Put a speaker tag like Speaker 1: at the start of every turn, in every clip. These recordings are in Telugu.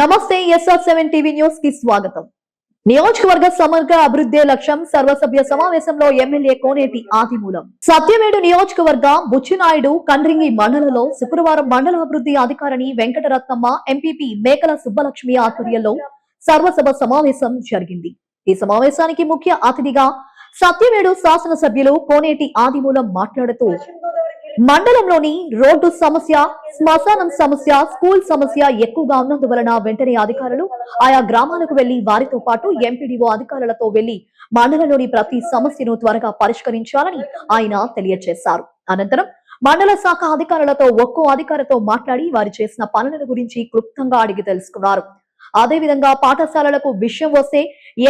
Speaker 1: నమస్తే SR7 టీవీ న్యూస్ కి స్వాగతం. నియోజకవర్గ సమగ్ర అభివృద్ధి లక్ష్యం సర్వసభ్య సమావేశంలో ఎమ్మెల్యే కోనేటి ఆదిమూలం. సత్యవేడు నియోజకవర్గ బుచ్చినాయుడు కండ్రింగి మండలంలో శుక్రవారం మండల అభివృద్ధి అధికారిని వెంకటరత్నమ్మ ఎంపీపీ మేకల సుబ్బలక్ష్మి ఆధ్వర్యంలో సర్వసభ సమావేశం జరిగింది. ఈ సమావేశానికి ముఖ్య అతిథిగా సత్యవేడు శాసనసభ్యులు కోనేటి ఆదిమూలం మాట్లాడుతూ మండలంలోని రోడ్డు సమస్య, శ్మశానం సమస్య, స్కూల్ సమస్య ఎక్కువగా ఉన్నందువలన వెంటనే అధికారులు ఆయా గ్రామాలకు వెళ్లి వారితో పాటు ఎంపీడీఓ అధికారులతో వెళ్లి మండలంలోని ప్రతి సమస్యను త్వరగా పరిష్కరించాలని ఆయన తెలియజేశారు. అనంతరం మండల శాఖ అధికారులతో ఒక్కో అధికారితో మాట్లాడి వారు చేసిన పనుల గురించి క్లుప్తంగా అడిగి తెలుసుకున్నారు. అదేవిధంగా పాఠశాలలకు విషయం వస్తే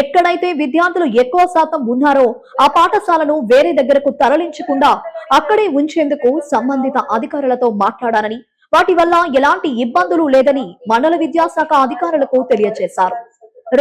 Speaker 1: ఎక్కడైతే విద్యార్థులు ఎక్కువ శాతం ఉన్నారో ఆ పాఠశాలను వేరే దగ్గరకు తరలించకుండా అక్కడే ఉంచేందుకు సంబంధిత అధికారులతో మాట్లాడాలని, వాటి వల్ల ఎలాంటి ఇబ్బందులు లేదని మండల విద్యాశాఖ అధికారులకు తెలియజేశారు.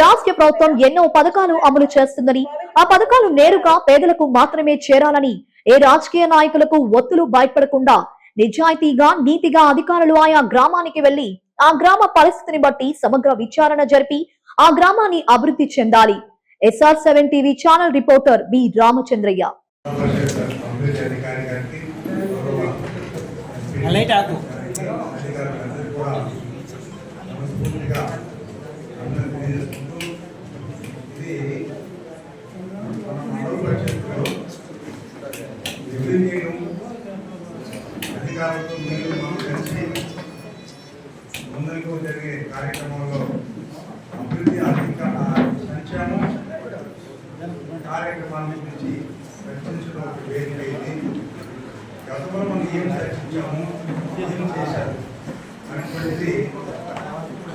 Speaker 1: రాష్ట్ర ప్రభుత్వం ఎన్నో పథకాలు అమలు చేస్తుందని, ఆ పథకాలు నేరుగా పేదలకు మాత్రమే చేరాలని, ఏ రాజకీయ నాయకులకు ఒత్తులు భయపడకుండా నిజాయితీగా నీతిగా అధికారులు ఆయా గ్రామానికి వెళ్లి ఆ గ్రామ పరిస్థితిని బట్టి సమగ్ర విచారణ జరిపి ఆ గ్రామాన్ని అభివృద్ధి చెందాలి. SR7 TV channel reporter B Ramachandraiah.
Speaker 2: ముందుకు జరిగే కార్యక్రమంలో అభివృద్ధి సంక్షేమం కార్యక్రమాల గురించి చర్చించడం ఒక వేదిక అయింది. గతంలో మనం ఏం చర్చించాము, ఏం చేశారు అనేటువంటిది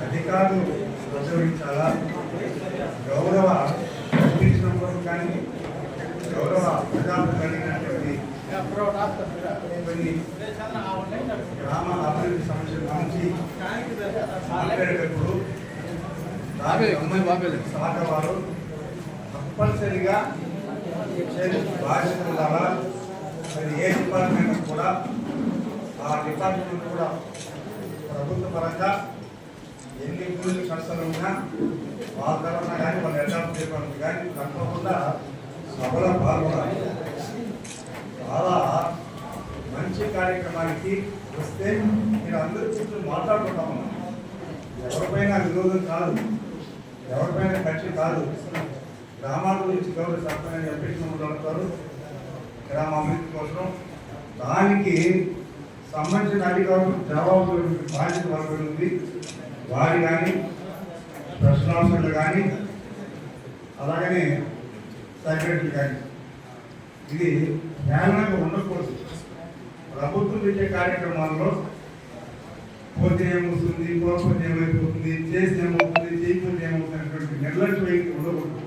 Speaker 2: అధికారులు ప్రచురించాలా, గౌరవ నంబర్ కానీ గౌరవ ప్రజాలు కలిగినటువంటి కొన్ని గ్రామ అభివృద్ధి సమస్యల గురించి మాట్లాడేటప్పుడు శాఖ వారు తప్పనిసరిగా బాధ్యత ఉండాలా. మరి ఏ డిపార్ట్మెంట్ కూడా ఆ డిపార్ట్మెంట్ కూడా ప్రభుత్వ పరంగా ఎన్ని భూమి సంస్థలు ఉన్నా వాళ్ళ తరఫున కానీ వాళ్ళ ఎగ్జామ్ డిపార్ట్మెంట్ కానీ తప్పకుండా సభలో పాల్గొనాలి. చాలా మంచి కార్యక్రమానికి వస్తే మీరు అందరూ కూర్చొని మాట్లాడుకుంటాము. ఎవరిపైన విరోధం కాదు, ఎవరిపైన కక్ష కాదు. గ్రామాల గురించి గౌరవ సర్పంచ్ ఎంపీలు గ్రామ అభివృద్ధి కోసం దానికి సంబంధించిన అధికారులు జవాబు బాధ్యత వాళ్ళకి ఉంది. వారి కానీ ప్రశ్న ఆఫీసర్లు కానీ అలాగనే సెక్రటరీ కానీ ఇది న్యాయంగా ఉండకూడదు. ప్రభుత్వం ఇచ్చే కార్యక్రమాల్లో పోతే ఏమవుతుంది, పోతే ఏమైపోతుంది, చేస్తే ఏమవుతుంది, చేయకపోతే ఏమవుతుంది అనేటువంటి నిర్లక్ష్యం ఉండకూడదు.